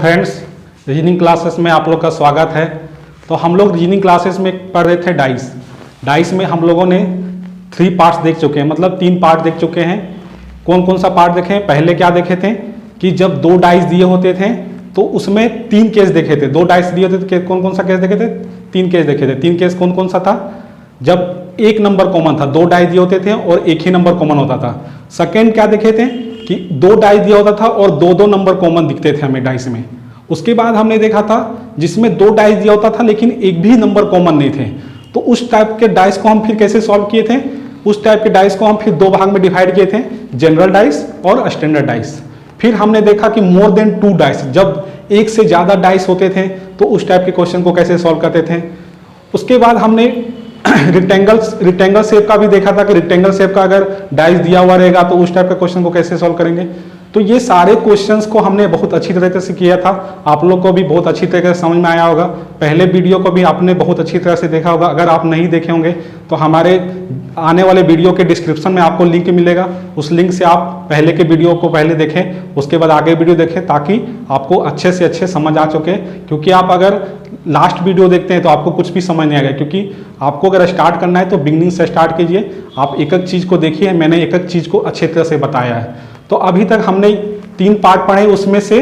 Friends, reasoning classes में आप लोग का स्वागत है। तो हम लोग रीजनिंग क्लासेस में पढ़ रहे थे डाइस में हम लोगों ने 3 पार्ट्स देख चुके हैं, मतलब 3 पार्ट देख चुके हैं। कौन कौन सा पार्ट देखे हैं? पहले क्या देखे थे कि जब 2 डाइस दिए होते थे तो उसमें 3 केस देखे थे। 2 डाइस दिए होते थे, कौन कौन सा केस देखे थे? 3 केस देखे थे। 3 केस कौन कौन सा था? जब एक नंबर कॉमन था, 2 डाइस दिए होते थे और एक ही नंबर कॉमन होता था। सेकेंड क्या देखे थे कि 2 डाइस दिया होता था और 2-2 नंबर कॉमन दिखते थे हमें डाइस में। उसके बाद हमने देखा था जिसमें 2 डाइस दिया होता था लेकिन एक भी नंबर कॉमन नहीं थे। तो उस टाइप के डाइस को हम फिर कैसे सॉल्व किए थे? उस टाइप के डाइस को हम फिर 2 भाग में डिवाइड किए थे, जनरल डाइस और स्टैंडर्ड डाइस। फिर हमने देखा कि मोर देन 2 डाइस, जब एक से ज़्यादा डाइस होते थे तो उस टाइप के क्वेश्चन को कैसे सॉल्व करते थे। उसके बाद हमने रिक्टेंगल शेप का भी देखा था कि रिक्टेंगल शेप का अगर डाइस दिया हुआ रहेगा तो उस टाइप के क्वेश्चन को कैसे सॉल्व करेंगे। तो ये सारे क्वेश्चंस को हमने बहुत अच्छी तरीके से किया था। आप लोग को भी बहुत अच्छी तरीके से समझ में आया होगा। पहले वीडियो को भी आपने बहुत अच्छी तरह से देखा होगा। अगर आप नहीं देखे होंगे तो हमारे आने वाले वीडियो के डिस्क्रिप्शन में आपको लिंक मिलेगा। उस लिंक से आप पहले के वीडियो को पहले देखें, उसके बाद आगे वीडियो देखें, ताकि आपको अच्छे से अच्छे समझ आ चुके। क्योंकि आप अगर लास्ट वीडियो देखते हैं तो आपको कुछ भी समझ नहीं आएगा। क्योंकि आपको अगर स्टार्ट करना है तो बिगनिंग से स्टार्ट कीजिए। आप एक एक चीज़ को देखिए, मैंने एक एक चीज़ को अच्छे तरह से बताया है। तो अभी तक हमने 3 पार्ट पढ़े, उसमें से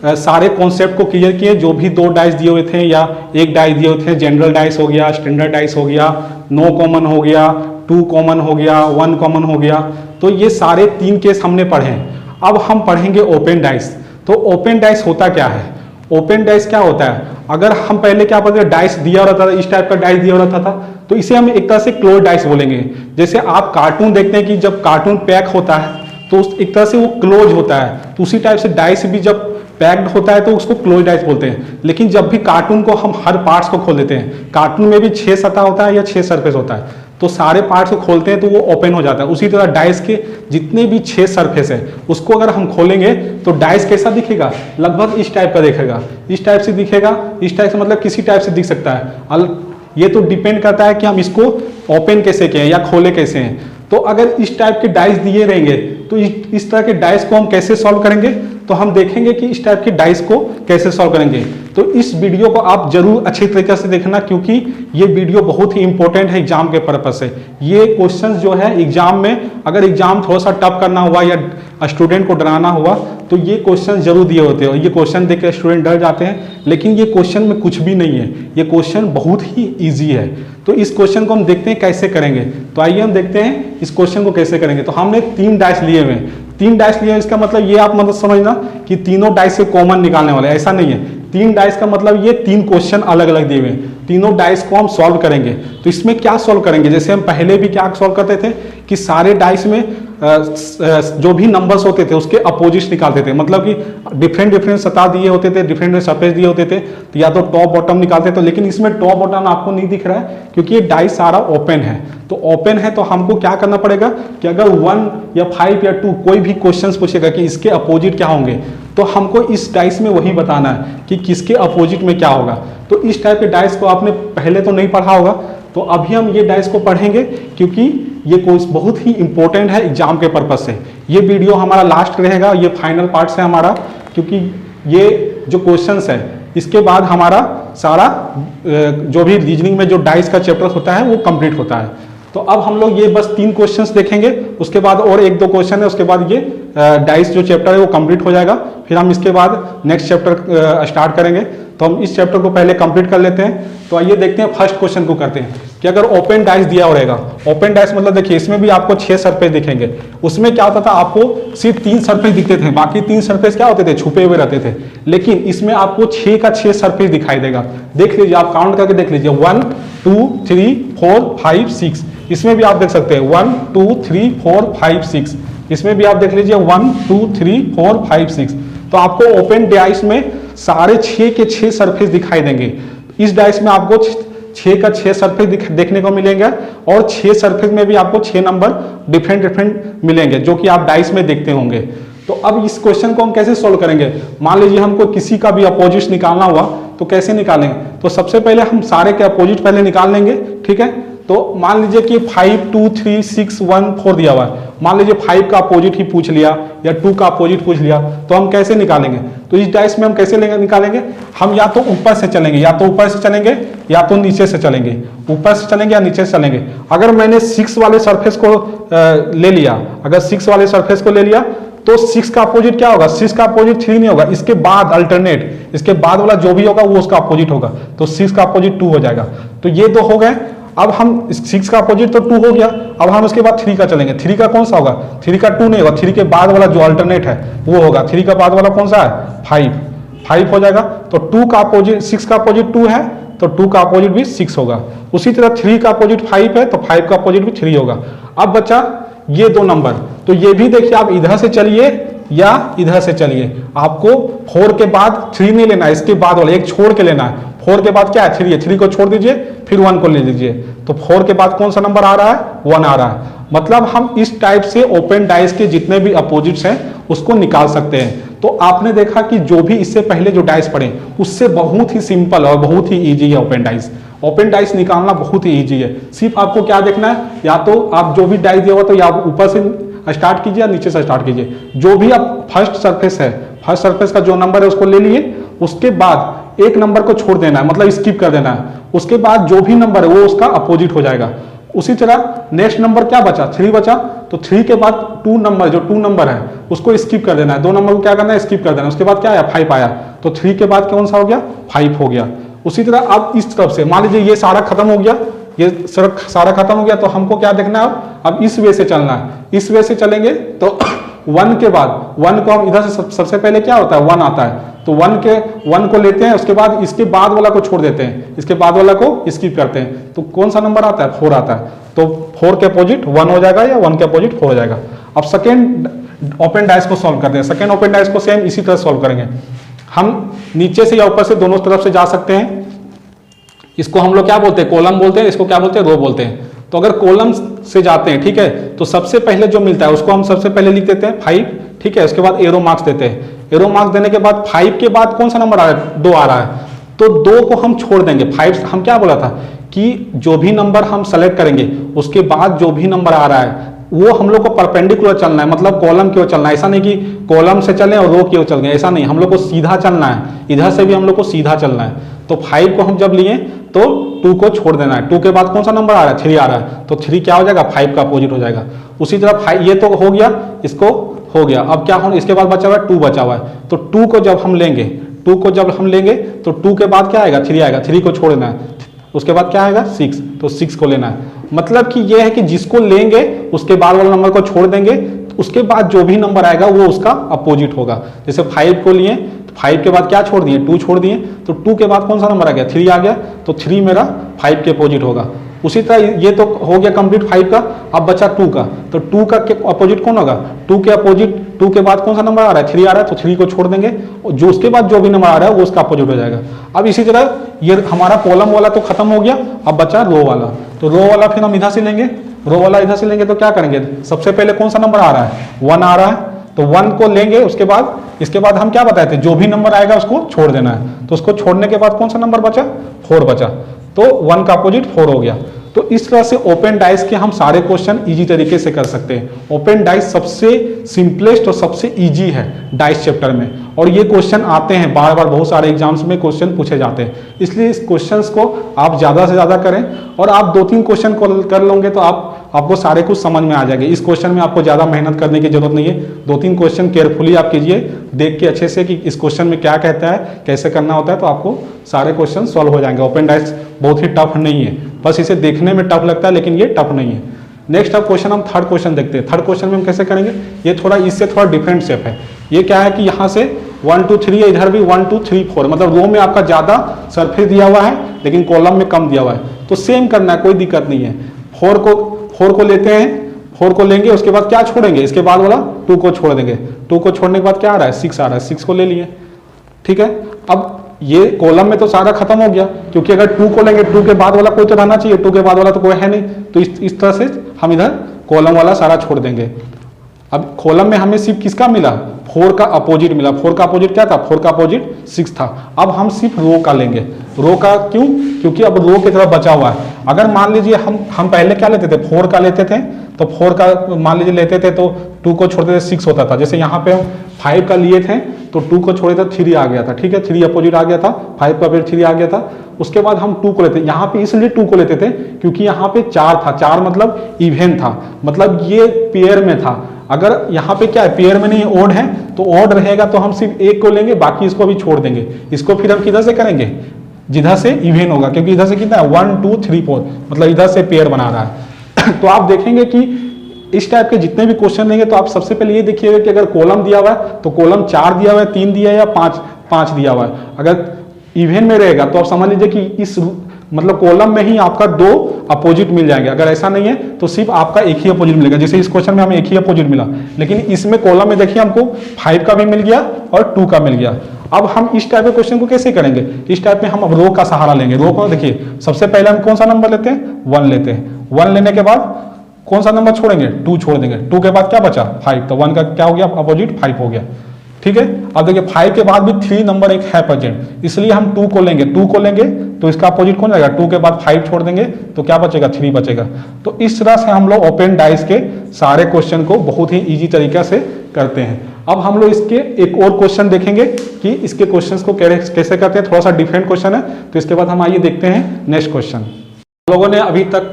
सारे कॉन्सेप्ट को क्लियर किए। जो भी 2 डाइस दिए हुए थे या 1 डाइस दिए हुए थे, जनरल डाइस हो गया, स्टैंडर्ड डाइस हो गया, नो कॉमन हो गया, 2 कॉमन हो गया, 1 कॉमन हो गया। तो ये सारे 3 केस हमने पढ़े हैं। अब हम पढ़ेंगे ओपन डाइस। तो ओपन डाइस होता क्या है? ओपन डाइस क्या होता है? अगर हम पहले क्या पढ़ते, डाइस दिया रहता था, इस टाइप का डाइस दिया रहता था, तो इसे हम एक तरह से क्लोज डाइस बोलेंगे। जैसे आप कार्टून देखते हैं कि जब कार्टून पैक होता है तो एक तरह से वो क्लोज होता है, तो उसी टाइप से डाइस भी जब पैक्ड होता है तो उसको क्लोज डाइस बोलते हैं। लेकिन जब भी कार्टून को हम हर पार्ट्स को खोल देते हैं, कार्टून में भी 6 सतह होता है या 6 सरफेस होता है, तो सारे पार्ट्स को खोलते हैं तो वो ओपन हो जाता है। उसी तरह डाइस के जितने भी 6 सरफेस है उसको अगर हम खोलेंगे तो डाइस कैसा दिखेगा? लगभग इस टाइप का दिखेगा, इस टाइप से दिखेगा। इस टाइप से मतलब किसी टाइप से दिख सकता है। ये तो डिपेंड करता है कि हम इसको ओपन कैसे किए या खोले कैसे हैं। तो अगर इस टाइप के डाइस दिए रहेंगे तो इस तरह के डाइस को हम कैसे सॉल्व करेंगे, तो हम देखेंगे कि इस टाइप के डाइस को कैसे सॉल्व करेंगे। तो इस वीडियो को आप जरूर अच्छी तरीके से देखना, क्योंकि ये वीडियो बहुत ही इंपॉर्टेंट है एग्जाम के पर्पज से। ये क्वेश्चंस जो है एग्जाम में, अगर एग्जाम थोड़ा सा टफ करना हुआ या स्टूडेंट को डराना हुआ तो ये क्वेश्चन जरूर दिए होते हैं। ये क्वेश्चन देख के स्टूडेंट डर जाते हैं, लेकिन ये क्वेश्चन में कुछ भी नहीं है। ये क्वेश्चन बहुत ही ईजी है। तो इस क्वेश्चन को हम देखते हैं कैसे करेंगे। तो आइए हम देखते हैं इस क्वेश्चन को कैसे करेंगे। तो हमने 3 डाइस लिए हुए हैं। 3 डाइस लिए, इसका मतलब ये आप मतलब समझना कि तीनों डाइस से कॉमन निकालने वाले, ऐसा नहीं है। 3 डाइस का मतलब ये 3 क्वेश्चन अलग अलग दिए हुए हैं। तीनों डाइस को हम सॉल्व करेंगे। तो इसमें क्या सॉल्व करेंगे? जैसे हम पहले भी क्या सॉल्व करते थे कि सारे डाइस में जो भी नंबर्स होते थे उसके अपोजिट निकालते थे। मतलब कि डिफरेंट सतह दिए होते थे, डिफरेंट सरफेस दिए होते थे, तो या तो टॉप बॉटम निकालते थे। लेकिन इसमें टॉप बॉटम आपको नहीं दिख रहा है क्योंकि ये डाइस सारा ओपन है। तो ओपन है तो हमको क्या करना पड़ेगा कि अगर 1 या 5 या 2 कोई भी क्वेश्चन पूछेगा कि इसके अपोजिट क्या होंगे, तो हमको इस डाइस में वही बताना है कि किसके अपोजिट में क्या होगा। तो इस टाइप के डाइस को आपने पहले तो नहीं पढ़ा होगा, तो अभी हम ये डाइस को पढ़ेंगे क्योंकि ये कोर्स बहुत ही इंपॉर्टेंट है एग्जाम के पर्पज से। ये वीडियो हमारा लास्ट रहेगा, ये फाइनल पार्ट है हमारा, क्योंकि ये जो क्वेश्चंस है इसके बाद हमारा सारा जो भी रीजनिंग में जो डाइस का चैप्टर होता है वो कंप्लीट होता है। तो अब हम लोग ये बस 3 क्वेश्चंस देखेंगे, उसके बाद और 1-2 क्वेश्चन है, उसके बाद ये डाइस जो चैप्टर है वो कंप्लीट हो जाएगा। फिर हम इसके बाद नेक्स्ट चैप्टर स्टार्ट करेंगे। तो हम इस चैप्टर को पहले कंप्लीट कर लेते हैं। तो आइए देखते हैं फर्स्ट क्वेश्चन को करते हैं कि अगर ओपन डाइस दिया रहेगा, ओपन डाइस मतलब देखिए इसमें भी आपको 6 सरफेस दिखेंगे। उसमें क्या होता था, आपको सिर्फ 3 सरफेस दिखते थे, बाकी 3 सरफेस क्या होते थे, छुपे हुए रहते थे। लेकिन इसमें आपको 6 का 6 सरफेस दिखाई देगा। देख लीजिए, आप काउंट करके देख लीजिए, 1 2 3 4 5 6। इसमें भी आप देख सकते हैं 1 2 3 4 5 6। इसमें भी आप देख लीजिए 1 2 3 4 5 6। तो आपको ओपन डाइस में सारे 6 के 6 सरफेस दिखाई देंगे। इस डाइस में आपको 6 का 6 सरफेस देखने को मिलेंगे और 6 सरफेस में भी आपको 6 नंबर डिफरेंट मिलेंगे, जो कि आप डाइस में देखते होंगे। तो अब इस क्वेश्चन को हम कैसे सोल्व करेंगे? मान लीजिए हमको किसी का भी अपोजिट निकालना हुआ तो कैसे निकालेंगे? तो सबसे पहले हम सारे के अपोजिट पहले निकाल लेंगे, ठीक है। तो मान लीजिए कि 5 2 3 6 1 4 दिया हुआ है, मान लीजिए 5 का अपोजिट ही पूछ लिया या 2 का अपोजिट पूछ लिया, तो हम कैसे निकालेंगे? तो इस डाइस में हम कैसे निकालेंगे? हम या तो ऊपर से चलेंगे, या तो ऊपर से चलेंगे या तो नीचे से चलेंगे, ऊपर से चलेंगे या नीचे से चलेंगे। अगर मैंने 6 वाले सरफेस को ले लिया, अगर 6 वाले सरफेस को ले लिया तो 6 का अपोजिट क्या होगा? 6 का अपोजिट 3 नहीं होगा, इसके बाद अल्टरनेट, इसके बाद वाला जो भी होगा वो उसका अपोजिट होगा, तो 6 का अपोजिट 2 हो जाएगा। तो ये दो हो गए। अब हम 6 का अपोजिट तो 2 हो गया, अब हम उसके बाद 3 का चलेंगे। 3 का कौन सा होगा? 3 का 2 नहीं होगा, 3 के बाद वाला जो अल्टरनेट है वो होगा। 3 का बाद वाला कौन सा है? 5 हो जाएगा। तो 2 का अपोजिट, 6 का अपोजिट 2 है तो 2 का अपोजिट भी 6 होगा। उसी तरह 3 का अपोजिट 5 है तो 5 का अपोजिट भी 3 होगा। अब बचा ये दो नंबर, तो ये भी देखिए आप इधर से चलिए या इधर से चलिए, आपको 4 के बाद 3 नहीं लेना है, इसके बाद वाला एक छोड़ के लेना है। 4 के बाद क्या है? 3 है, 3 को छोड़ दीजिए, फिर 1 को ले लीजिए, तो 4 के बाद कौन सा नंबर आ रहा है? 1 आ रहा है। मतलब हम इस टाइप से ओपन डाइस के जितने भी अपोजिट्स हैं उसको निकाल सकते हैं। तो आपने देखा कि जो भी इससे पहले जो डाइस पढ़े उससे बहुत ही सिंपल और बहुत ही ईजी है ओपन डाइस। ओपन डाइस निकालना बहुत ही ईजी है। सिर्फ आपको क्या देखना है, या तो आप जो भी डाइस दिया हुआ तो या ऊपर से स्टार्ट कीजिए या नीचे से स्टार्ट कीजिए। जो भी आप फर्स्ट सरफेस है, फर्स्ट सरफेस का जो नंबर है उसको ले लिए, उसके बाद एक नंबर को छोड़ देना है, मतलब स्किप कर देना है। उसके बाद जो भी नंबर है वो उसका अपोजिट हो जाएगा। उसी तरह नेक्स्ट नंबर क्या बचा? 3 बचा, तो 3 के बाद 2 नंबर, जो 2 नंबर है उसको स्किप कर देना है। 2 नंबर को क्या करना है? स्किप कर देना है। उसके बाद क्या आया? 5 आया, तो 3 के बाद कौन सा हो गया? 5 हो गया। उसी तरह अब इस तरफ से मान लीजिए ये सारा खत्म हो गया, ये सारा खत्म हो गया, तो हमको क्या देखना है? अब इस वे से चलना है। इस वे से चलेंगे तो 1 के बाद 1 को हम इधर से सबसे पहले क्या होता है? 1 आता है, तो 1 को लेते हैं, उसके बाद इसके बाद वाला को छोड़ देते हैं, इसके बाद वाला को स्किप करते हैं, तो कौन सा नंबर आता है? 4 आता है। तो 4 के अपोजिट 1 हो जाएगा या 1 के अपोजिट 4 हो जाएगा। अब सेकेंड ओपन डाइस को सॉल्व करते हैं। सेकेंड ओपन डाइस को सेम इसी तरह सॉल्व करेंगे। हम नीचे से या ऊपर से दोनों तरफ से जा सकते हैं। इसको हम लोग क्या बोलते हैं? कॉलम बोलते हैं। इसको क्या बोलते हैं? रो बोलते हैं। तो अगर कॉलम से जाते हैं, ठीक है, तो सबसे पहले जो मिलता है उसको हम सबसे पहले लिख देते हैं 5, ठीक है। उसके बाद एरो मार्क्स देते हैं। एरो मार्क्स देने के बाद 5 के बाद कौन सा नंबर आ रहा है? 2 आ रहा है, तो 2 को हम छोड़ देंगे। 5 हम क्या बोला था कि जो भी नंबर हम सेलेक्ट करेंगे उसके बाद जो भी नंबर आ रहा है वो हम लोग को परपेंडिकुलर चलना है, मतलब कॉलम की ओर चलना है। ऐसा नहीं कि कॉलम से चलें और रो की ओर चल गए, ऐसा नहीं। हम लोग को सीधा चलना है, इधर से भी हम लोग को सीधा चलना है। तो 5 को हम जब लिए तो 2 को छोड़ देना है। 2 के बाद कौन सा नंबर आ रहा है? 3 आ रहा है, तो 3 क्या हो जाएगा? 5 का अपोजिट हो जाएगा। उसी तरह 5 ये तो हो गया, इसको हो गया। अब क्या हो, इसके बाद बचा हुआ है 2 बचा हुआ है, तो 2 को जब हम लेंगे, 2 को जब हम लेंगे तो 2 के बाद क्या आएगा? 3 आएगा, 3 को छोड़ देना है। उसके बाद क्या आएगा? 6, तो 6 को लेना है। मतलब कि यह है कि जिसको लेंगे उसके बाद वाला नंबर को छोड़ देंगे, उसके बाद जो भी नंबर आएगा वो उसका अपोजिट होगा। जैसे 5 को लिए, 5 के बाद क्या छोड़ दिए? 2 छोड़ दिए, तो 2 के बाद कौन सा नंबर आ गया? 3 आ गया, तो 3 मेरा 5 के अपोजिट होगा। उसी तरह ये तो हो गया कंप्लीट 5 का। अब बचा 2 का, तो 2 का अपोजिट कौन होगा? 2 के अपोजिट, 2 के बाद कौन सा नंबर आ रहा है? 3 आ रहा है, तो 3 को छोड़ देंगे, जो उसके बाद जो भी नंबर आ रहा है वो उसका अपोजिट हो जाएगा। अब इसी तरह ये हमारा कॉलम वाला तो खत्म हो गया, अब बचा रो वाला। तो रो वाला फिर हम इधर से लेंगे, रो वाला इधर से लेंगे, तो क्या करेंगे? सबसे पहले कौन सा नंबर आ रहा है? 1 आ रहा है, तो 1 को लेंगे। उसके बाद इसके बाद हम क्या बताए थे? जो भी नंबर आएगा उसको छोड़ देना है। तो उसको छोड़ने के बाद कौन सा नंबर बचा? 4 बचा, तो 1 का अपोजिट 4 हो गया। तो इस तरह से ओपन डाइस के हम सारे क्वेश्चन इजी तरीके से कर सकते हैं। ओपन डाइस सबसे सिंपलेस्ट और सबसे इजी है डाइस चैप्टर में, और ये क्वेश्चन आते हैं बार बार, बहुत सारे एग्जाम्स में क्वेश्चन पूछे जाते हैं। इसलिए इस क्वेश्चंस को आप ज़्यादा से ज़्यादा करें, और आप 2-3 क्वेश्चन कर लोगे तो आपको सारे कुछ समझ में आ जाएंगे। इस क्वेश्चन में आपको ज़्यादा मेहनत करने की जरूरत नहीं है। 2-3 क्वेश्चन केयरफुली आप कीजिए, देख के अच्छे से कि इस क्वेश्चन में क्या कहता है, कैसे करना होता है, तो आपको सारे क्वेश्चन सॉल्व हो जाएंगे। ओपन डाइस बहुत ही टफ नहीं है, बस इसे देखने में टफ लगता है, लेकिन ये टफ नहीं है। नेक्स्ट अब क्वेश्चन हम थर्ड क्वेश्चन देखते हैं। थर्ड क्वेश्चन में हम कैसे करेंगे? ये थोड़ा इससे थोड़ा डिफरेंट शेप है। ये क्या है कि यहाँ से 1 2 3 है, इधर भी 1 2 3 4, मतलब रो में आपका ज़्यादा सरफेस दिया हुआ है लेकिन कॉलम में कम दिया हुआ है। तो सेम करना है, कोई दिक्कत नहीं है। 4 को लेते हैं, 4 को लेंगे, उसके बाद क्या छोड़ेंगे? इसके बाद वाला 2 को छोड़ देंगे। 2 को छोड़ने के बाद क्या आ रहा है? 6 आ रहा है, 6 को ले लिए, ठीक है। अब ये कॉलम में तो सारा खत्म हो गया, क्योंकि अगर 2 को लेंगे 2 के बाद वाला कोई तो रहना चाहिए, 2 के बाद वाला तो कोई है नहीं, तो इस तरह से हम इधर कॉलम वाला सारा छोड़ देंगे। अब कॉलम में हमें सिर्फ किसका मिला, 4 का अपोजिट मिला। 4 का अपोजिट क्या था, 4 का अपोजिट 6 था। अब हम सिर्फ रो का लेंगे। रो का क्यों, क्योंकि अब रो की तरफ बचा हुआ है। अगर मान लीजिए हम पहले क्या लेते थे, 4 का लेते थे, तो 4 का मान लीजिए लेते थे तो 2 को छोड़ते थे 6 होता था। जैसे यहाँ पे हम 5 का लिए थे तो 2 को छोड़े थे 3 आ गया था, ठीक है, 3 अपोजिट आ गया था, 5 का फिर 3 आ गया था। उसके बाद हम 2 को लेते, यहाँ पे इसलिए 2 को लेते थे क्योंकि यहाँ पे 4 था, 4 मतलब इवन था, मतलब ये पेयर में था। अगर यहाँ पे क्या है, पेयर में नहीं ओड है, तो ओड रहेगा तो हम सिर्फ एक को लेंगे, बाकी इसको भी छोड़ देंगे। इसको फिर हम किधर से करेंगे, जिधर से इवन होगा, क्योंकि इधर से कितना है 1 2 3 4, मतलब इधर से पेयर बना रहा है। तो आप देखेंगे कि इस टाइप के जितने भी क्वेश्चन लेंगे तो आप सबसे पहले ये देखिएगा कि अगर कॉलम दिया हुआ है तो कॉलम 4 दिया हुआ है, 3 दिया है या 5 दिया हुआ है। अगर इवन में रहेगा तो आप समझ लीजिए कि इस मतलब कॉलम में ही आपका 2 अपोजिट मिल जाएंगे। अगर ऐसा नहीं है तो सिर्फ आपका एक ही अपोजिट मिलेगा। जैसे इस क्वेश्चन में हमें एक ही अपोजिट मिला, लेकिन इसमें कॉलम में देखिए हमको 5 का भी मिल गया और 2 का मिल गया। अब हम इस टाइप के क्वेश्चन को कैसे करेंगे, इस टाइप में हम अब रो का सहारा लेंगे। रो को देखिए सबसे पहले हम कौन सा नंबर लेते हैं, 1 लेते हैं। 1 लेने के बाद कौन सा नंबर छोड़ेंगे, 2 छोड़ देंगे। 2 के बाद क्या बचा, 5, तो 1 का क्या हो गया, अपोजिट 5 हो गया, ठीक है। अब देखिए 5 के बाद भी 3 नंबर एक है प्रेजेंट, इसलिए हम 2 को लेंगे। 2 को लेंगे तो इसका अपोजिट कौन जाएगा, 2 के बाद 5 छोड़ देंगे तो क्या बचेगा, 3 बचेगा। तो इस तरह से हम लोग ओपन डाइस के सारे क्वेश्चन को बहुत ही इजी तरीके से करते हैं। अब हम लोग इसके एक और क्वेश्चन देखेंगे कि इसके क्वेश्चंस को कैसे करते हैं। थोड़ा सा डिफरेंट क्वेश्चन है, तो इसके बाद हम आइए देखते हैं नेक्स्ट क्वेश्चन। लोगों ने अभी तक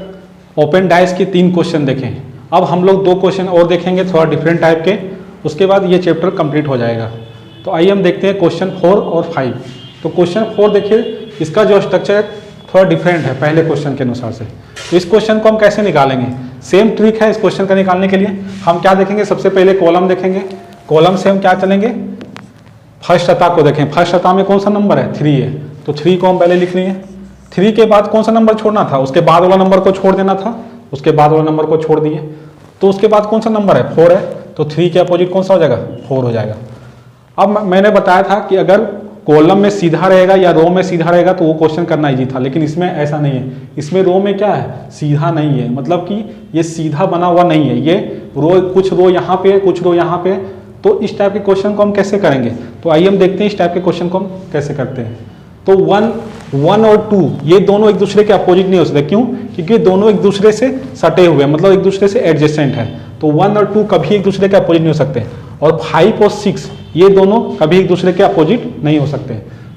ओपन डाइस के 3 क्वेश्चन देखे, अब हम लोग 2 क्वेश्चन और देखेंगे थोड़ा डिफरेंट टाइप के, उसके बाद ये चैप्टर कंप्लीट हो जाएगा। तो आइए हम देखते हैं क्वेश्चन 4 और 5। तो क्वेश्चन 4 देखिए, इसका जो स्ट्रक्चर है थोड़ा डिफरेंट है पहले क्वेश्चन के अनुसार से। तो इस क्वेश्चन को हम कैसे निकालेंगे, सेम ट्रिक है इस क्वेश्चन का निकालने के लिए। हम क्या देखेंगे, सबसे पहले कॉलम देखेंगे। कॉलम से हम क्या चलेंगे, फर्स्ट शता को देखें। फर्स्ट शता में कौन सा नंबर है, 3 है, तो 3 को हम पहले लिख लिए। 3 के बाद कौन सा नंबर छोड़ना था, उसके बाद वाला नंबर को छोड़ देना था, उसके बाद वाला नंबर को छोड़ दिए। तो उसके बाद कौन सा नंबर है, 4 है, तो 3 के अपोजिट कौन सा हो जाएगा, 4 हो जाएगा। अब मैंने बताया था कि अगर कॉलम में सीधा रहेगा या रो में सीधा रहेगा तो वो क्वेश्चन करना इजी था, लेकिन इसमें ऐसा नहीं है। इसमें रो में क्या है, सीधा नहीं है, मतलब कि ये सीधा बना हुआ नहीं है। ये रो, कुछ रो यहाँ पे, कुछ रो यहाँ पे। तो इस टाइप के क्वेश्चन को हम कैसे करेंगे, तो आइए हम देखते हैं इस टाइप के क्वेश्चन को हम कैसे करते हैं। तो 1 और 2 ये दोनों एक दूसरे के अपोजिट नहीं हो सकते। क्यों, क्योंकि दोनों एक दूसरे से सटे हुए हैं, मतलब एक दूसरे से एडजेसेंट है। तो 1 और 2 कभी एक दूसरे के अपोजिट नहीं हो सकते। और 5 और 6 ये दोनों कभी एक दूसरे के अपोजिट नहीं हो सकते।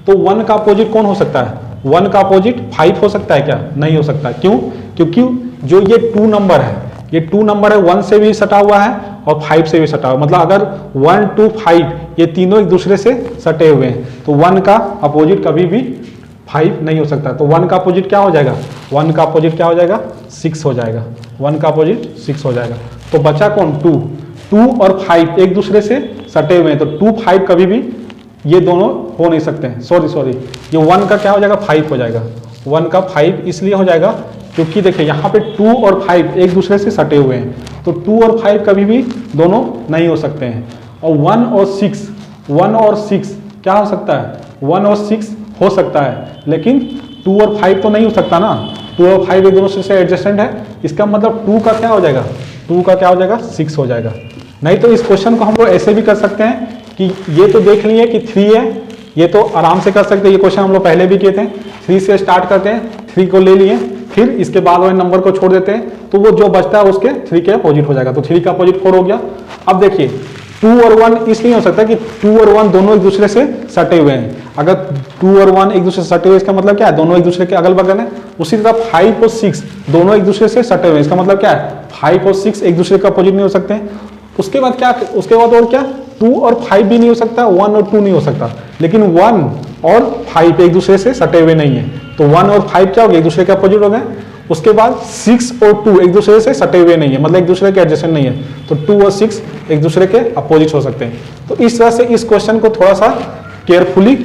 तो 1 का अपोजिट कौन हो सकता है, 1 का अपोजिट 5 हो सकता है क्या, नहीं हो सकता। क्यों, क्योंकि जो ये 2 नंबर है, ये 2 नंबर है 1 से भी सटा हुआ है और 5 से भी सटा हुआ, मतलब अगर 1 2 5 ये तीनों एक दूसरे से सटे हुए हैं, तो 1 का अपोजिट कभी भी 5 नहीं हो सकता। तो 1 का अपोजिट क्या हो जाएगा, 1 का अपोजिट क्या हो जाएगा, 6 हो जाएगा। 1 का अपोजिट 6 हो जाएगा। तो बचा कौन, 2 और 5 एक दूसरे से सटे हुए हैं, तो 2 5 कभी भी ये दोनों हो नहीं सकते हैं। सॉरी ये 1 का क्या हो जाएगा, 5 हो जाएगा। 1 का 5 इसलिए हो जाएगा क्योंकि देखिए यहाँ पे 2 और 5 एक दूसरे से सटे हुए हैं, तो 2 और 5 कभी भी दोनों नहीं हो सकते हैं। और 1 और 6 क्या हो सकता है, 1 और 6 हो सकता है, लेकिन 2 और 5 तो नहीं हो सकता ना। 2 और 5 एक दोनों से एडजस्टेंट है, इसका मतलब 2 का क्या हो जाएगा, 2 का क्या हो जाएगा, 6 हो जाएगा। नहीं तो इस क्वेश्चन को हम लोग ऐसे भी कर सकते हैं कि ये तो देख लिए कि 3 है, ये तो आराम से कर सकते हैं। ये क्वेश्चन हम लोग पहले भी किए थे। 3 से स्टार्ट करते हैं, 3 को ले लिए, फिर इसके बाद वाले नंबर को छोड़ देते हैं, तो वो जो बचता है उसके 3 के अपोजिट हो जाएगा। तो 3 का अपोजिट 4 हो गया। अब देखिए 2 और 1 इसलिए हो सकता है कि 2 और 1 दोनों एक दूसरे से सटे हुए हैं। अगर 2 और 1 एक दूसरे से सटे हुए, इसका मतलब क्या है, दोनों एक दूसरे के अगल बगल है। उसी तरह 5 और 6 दोनों एक दूसरे से सटे हुए हैं, इसका मतलब क्या है, 5 और 6 एक दूसरे के अपोजिट नहीं हो सकते। उसके बाद क्या, उसके बाद और क्या, 2 और 5 भी नहीं हो सकता, 1 और 2 नहीं हो सकता, लेकिन 1 और 5 एक दूसरे से सटे हुए नहीं है। तो 1 और 5 क्या हो गए, एक दूसरे के अपोजिट हो गए। उसके बाद 6 और 2 एक दूसरे से सटे हुए नहीं है, मतलब एक दूसरे के एडजेसेंट नहीं है, तो 2 और 6 एक दूसरे के अपोजिट हो सकते हैं। तो इस तरह से इस क्वेश्चन को थोड़ा सा केयरफुली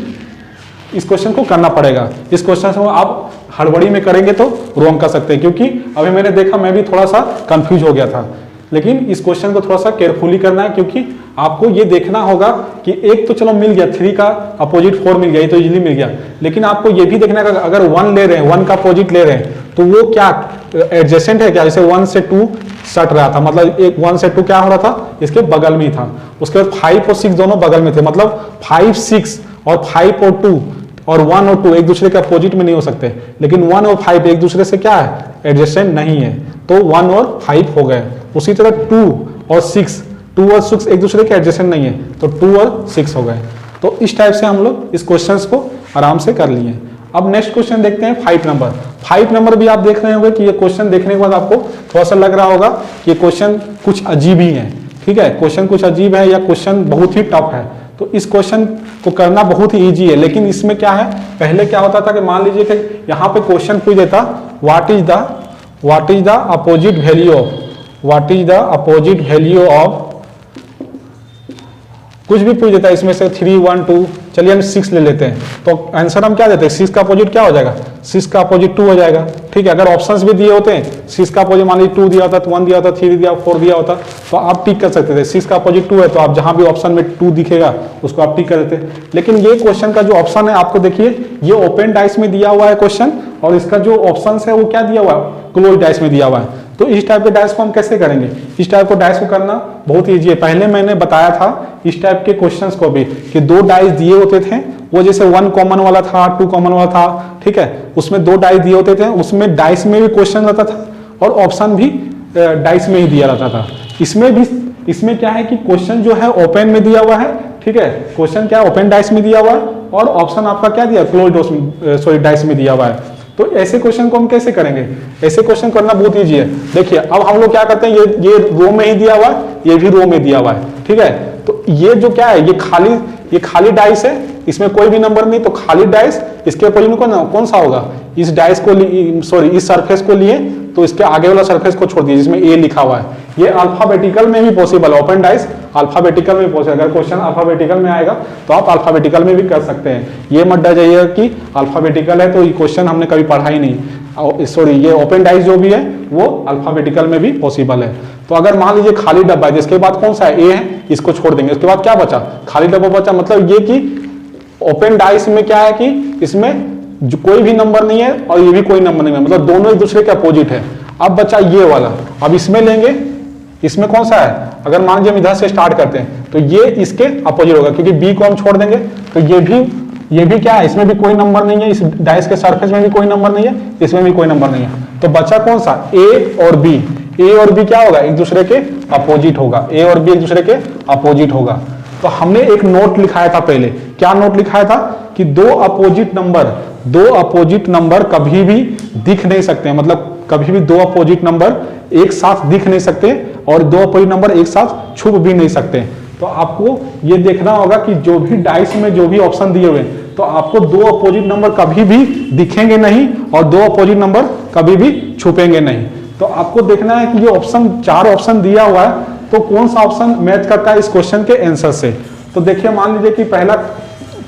इस क्वेश्चन को करना पड़ेगा। इस क्वेश्चन को आप हड़बड़ी में करेंगे तो रॉन्ग कर सकते हैं, क्योंकि अभी मैंने देखा, मैं भी थोड़ा सा कंफ्यूज हो गया था। लेकिन इस क्वेश्चन को थोड़ा सा केयरफुली करना है, क्योंकि आपको ये देखना होगा कि एक तो चलो मिल गया, 3 का अपोजिट 4 मिल गया, ये तो इजीली मिल गया, लेकिन आपको ये भी देखना है अगर 1 ले रहे हैं, 1 का अपोजिट ले रहे हैं, तो वो क्या एडजेसेंट है क्या। जैसे 1 से 2 सट रहा था, मतलब एक 1 से 2 क्या हो रहा था, इसके बगल में ही था। उसके बाद 5 और 6 दोनों बगल में थे, मतलब 5 6 और 5 और 2 और 1 और 2 एक दूसरे के अपोजिट में नहीं हो सकते, लेकिन 1 और 5 एक दूसरे से क्या है, एडजेसेंट नहीं है, तो 1 और 5 हो गए। उसी तरह 2 और 6 एक दूसरे के एडजेसेंट नहीं है, तो 2 और 6 हो गए। तो इस टाइप से हम लोग इस क्वेश्चंस को आराम से कर लिए। अब नेक्स्ट क्वेश्चन देखते हैं 5 नंबर। 5 नंबर भी आप देख रहे होंगे कि ये क्वेश्चन देखने के बाद आपको थोड़ा सा लग रहा होगा कि क्वेश्चन कुछ अजीब ही है, ठीक है, क्वेश्चन कुछ अजीब है या क्वेश्चन बहुत ही टफ है। तो इस क्वेश्चन को करना बहुत ही इजी है, लेकिन इसमें क्या है, पहले क्या होता था कि मान लीजिए कि यहाँ पे क्वेश्चन पूछ देता what is the opposite value of कुछ भी पूछ देता है इसमें से 3 1 2, चलिए हम 6 ले लेते हैं, तो आंसर हम क्या देते हैं, 6 का अपोजिट क्या हो जाएगा, 6 का अपोजिट 2 हो जाएगा, ठीक है। अगर ऑप्शंस भी दिए होते हैं, 6 का अपोजिट मान लीजिए 2 दिया होता, 1 दिया होता, 3 दिया, 4 दिया होता, तो आप टिक कर सकते थे। 6 का अपोजिट 2 है, तो आप जहां भी ऑप्शन में 2 दिखेगा उसको आप टिक कर देते। लेकिन ये क्वेश्चन का जो ऑप्शन है आपको देखिए, ये ओपन डाइस में दिया हुआ है क्वेश्चन, और इसका जो ऑप्शन है वो क्या दिया हुआ है, क्लोज डाइस में दिया हुआ है। तो इस टाइप के डाइस को हम कैसे करेंगे, इस टाइप को डाइस को करना बहुत ईजी है। पहले मैंने बताया था इस टाइप के क्वेश्चंस को भी कि 2 डाइस दिए होते थे, वो जैसे 1 कॉमन वाला था, 2 कॉमन वाला था, ठीक है, उसमें 2 डाइस दिए होते थे, उसमें डाइस में भी क्वेश्चन रहता था और ऑप्शन भी डाइस में ही दिया रहता था। इसमें क्या है कि क्वेश्चन जो है ओपन में दिया हुआ है, ठीक है, क्वेश्चन क्या ओपन डाइस में दिया हुआ है और ऑप्शन आपका क्या दिया, क्लोज डाइस में दिया हुआ है। तो ऐसे क्वेश्चन को हम कैसे करेंगे, ऐसे क्वेश्चन करना बहुत ईजी है। देखिए अब हम लोग क्या करते हैं, ये रो में ही दिया हुआ है, ये भी रो में दिया हुआ है, ठीक है। तो ये जो क्या है, ये खाली डाइस है, इसमें कोई भी नंबर नहीं, तो खाली डाइस इसके अपोजिट में कौन सा होगा, इस डाइस को इस सरफेस को लिए तो इसके आगे वाला सरफेस को छोड़ दीजिए जिसमें ए लिखा हुआ है। ये अल्फाबेटिकल में भी पॉसिबल है, ओपन डाइस अल्फाबेटिकल में पॉसिबल। अगर क्वेश्चन अल्फाबेटिकल में आएगा तो आप अल्फाबेटिकल में भी कर सकते हैं। ये मत डर जाइएगा कि अल्फाबेटिकल है तो ये क्वेश्चन हमने कभी पढ़ा ही नहीं, सॉरी, ये ओपन डाइस जो भी है वो अल्फाबेटिकल में भी पॉसिबल है। तो अगर मान लीजिए खाली डब्बा है, जिसके बाद कौन सा है, ए है, इसको छोड़ देंगे, उसके बाद क्या बचा, खाली डब्बा बचा। मतलब ये कि ओपन डाइस में क्या है कि इसमें जो कोई भी नंबर नहीं है और ये भी कोई नंबर नहीं है, मतलब दोनों एक दूसरे के अपोजिट है। अब बचा ये वाला, अब इसमें लेंगे, इसमें कौन सा है, अगर मान लीजिए हम इधर से स्टार्ट करते हैं तो ये इसके अपोजिट होगा, क्योंकि बी को हम छोड़ देंगे तो ये भी क्या है, इसमें भी कोई नंबर नहीं है, इस डाइस के सरफेस में भी कोई नंबर नहीं है, इसमें भी कोई नंबर नहीं है। तो बचा कौन सा, ए और बी। ए और बी क्या होगा, एक दूसरे के अपोजिट होगा, ए और बी एक दूसरे के अपोजिट होगा। तो हमने एक नोट लिखाया था पहले, क्या नोट लिखाया था कि दो अपोजिट नंबर कभी भी दिख नहीं सकते, मतलब कभी भी 2 अपोजिट नंबर एक साथ दिख नहीं सकते और 2 अपोजिट नंबर एक साथ छुप भी नहीं सकते। तो आपको ये देखना होगा कि जो भी डाइस में जो भी ऑप्शन दिए हुए तो आपको 2 अपोजिट नंबर कभी भी दिखेंगे नहीं और 2 अपोजिट नंबर कभी भी छुपेंगे नहीं। तो आपको देखना है कि ये ऑप्शन 4 ऑप्शन दिया हुआ है, तो कौन सा ऑप्शन मैच करता है इस क्वेश्चन के आंसर से। तो देखिए मान लीजिए कि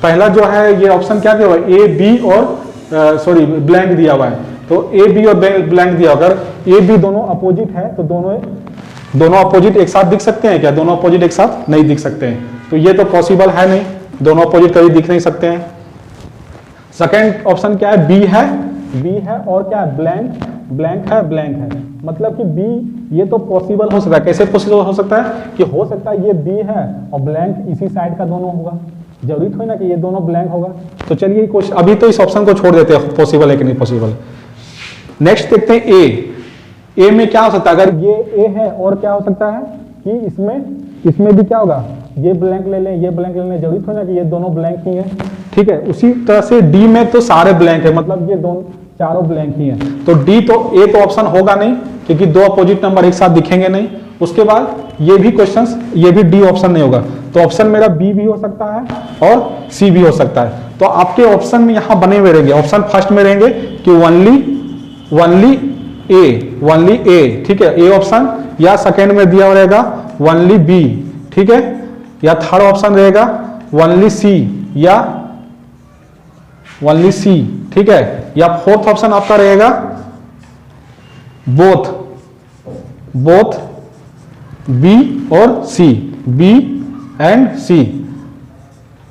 पहला जो है ये ऑप्शन क्या दिया हुआ है, ए बी और सॉरी ब्लैंक दिया हुआ है। तो ए बी और ब्लैंक दिया, अगर ए बी दोनों अपोजिट है तो दोनों अपोजिट एक साथ दिख सकते हैं क्या, दोनों अपोजिट एक साथ नहीं दिख सकते हैं, तो ये तो पॉसिबल है नहीं, दोनों अपोजिट कभी दिख नहीं सकते हैं। सेकंड ऑप्शन क्या है, बी है और क्या है, ब्लैंक है, मतलब कि बी ये तो पॉसिबल हो सकता है। कैसे पॉसिबल हो सकता है कि हो सकता है ये बी है और ब्लैंक इसी साइड का दोनों होगा, जरूरी थोड़ी ना कि ये दोनों ब्लैंक होगा। तो चलिए क्वेश्चन अभी तो इस ऑप्शन को छोड़ देते हैं, पॉसिबल है कि नहीं पॉसिबल। नेक्स्ट देखते हैं ए में क्या हो सकता है, अगर ये ए है और क्या हो सकता है कि इसमें भी क्या होगा, ये ब्लैंक ले लें, ये ब्लैंक ले लें, जरूरी थोड़ी ना कि ये दोनों ब्लैंक ही है, ठीक है। उसी तरह से डी में तो सारे ब्लैंक है, मतलब ये दोनों चारों ब्लैंक ही हैं, तो डी तो ए तो ऑप्शन होगा नहीं क्योंकि 2 अपोजिट नंबर एक साथ दिखेंगे नहीं। उसके बाद ये भी क्वेश्चंस, ये भी डी ऑप्शन नहीं होगा, तो ऑप्शन मेरा बी भी हो सकता है और सी भी हो सकता है। तो आपके ऑप्शन में यहां बने हुए रहेंगे, ऑप्शन फर्स्ट में रहेंगे कि ओनली ए, ठीक है, ए ऑप्शन, या सेकेंड में दिया रहेगा ओनली बी, ठीक है, या थर्ड ऑप्शन रहेगा ओनली सी या ओनली सी, ठीक है, या फोर्थ ऑप्शन आपका रहेगा बोथ बी और सी, बी एंड सी।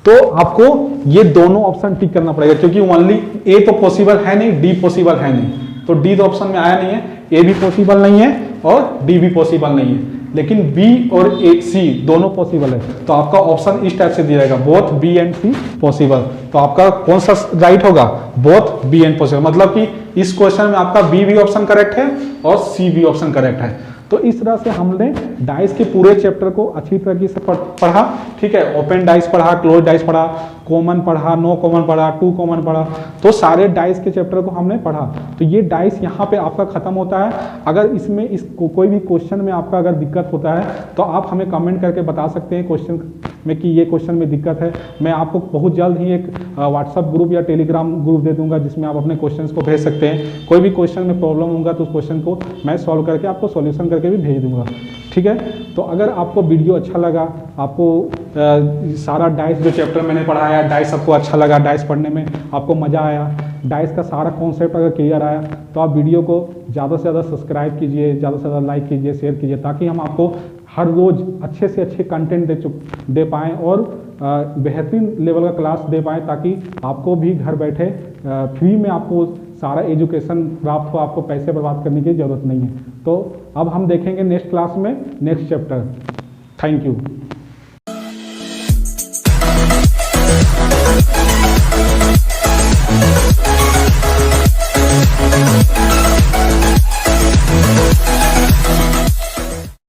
तो आपको ये दोनों ऑप्शन टिक करना पड़ेगा क्योंकि ओनली ए तो पॉसिबल है नहीं, डी पॉसिबल है नहीं, तो डी तो ऑप्शन में आया नहीं है, ए भी पॉसिबल नहीं है और डी भी पॉसिबल नहीं है, लेकिन बी और ए सी दोनों पॉसिबल है। तो आपका ऑप्शन इस टाइप से दिया जाएगा, both B and C possible. तो आपका कौन सा राइट होगा, बोथ बी एंड पॉसिबल, मतलब कि इस क्वेश्चन में आपका बी भी ऑप्शन करेक्ट है और सी भी ऑप्शन करेक्ट है। तो इस तरह से हमने डाइस के पूरे चैप्टर को अच्छी तरीके से पढ़ा, ठीक है। ओपन डाइस पढ़ा, क्लोज डाइस पढ़ा, कॉमन पढ़ा, नो कॉमन पढ़ा, टू कॉमन पढ़ा, तो सारे डाइस के चैप्टर को हमने पढ़ा। तो ये डाइस यहाँ पे आपका खत्म होता है। अगर इसमें कोई भी क्वेश्चन में आपका अगर दिक्कत होता है तो आप हमें कमेंट करके बता सकते हैं क्वेश्चन में कि ये क्वेश्चन में दिक्कत है। मैं आपको बहुत जल्द ही एक व्हाट्सअप ग्रुप या टेलीग्राम ग्रुप दे दूंगा जिसमें आप अपने क्वेश्चंस को भेज सकते हैं। कोई भी क्वेश्चन में प्रॉब्लम होगा तो उस क्वेश्चन को मैं सॉल्व करके आपको सॉल्यूशन करके भी भेज दूंगा, ठीक है। तो अगर आपको वीडियो अच्छा लगा, आपको सारा डाइस जो चैप्टर मैंने पढ़ाया, डाइस आपको अच्छा लगा, डाइस पढ़ने में आपको मज़ा आया, डाइस का सारा कॉन्सेप्ट अगर क्लियर आया, तो आप वीडियो को ज़्यादा से ज़्यादा सब्सक्राइब कीजिए, ज़्यादा से ज़्यादा लाइक कीजिए, शेयर कीजिए, ताकि हम आपको हर रोज़ अच्छे से अच्छे कंटेंट दे पाएँ और बेहतरीन लेवल का क्लास दे पाएँ, ताकि आपको भी घर बैठे फ्री में आपको सारा एजुकेशन प्राप्त हो, आपको पैसे बर्बाद करने की ज़रूरत नहीं है। तो अब हम देखेंगे नेक्स्ट क्लास में नेक्स्ट चैप्टर। Thank you.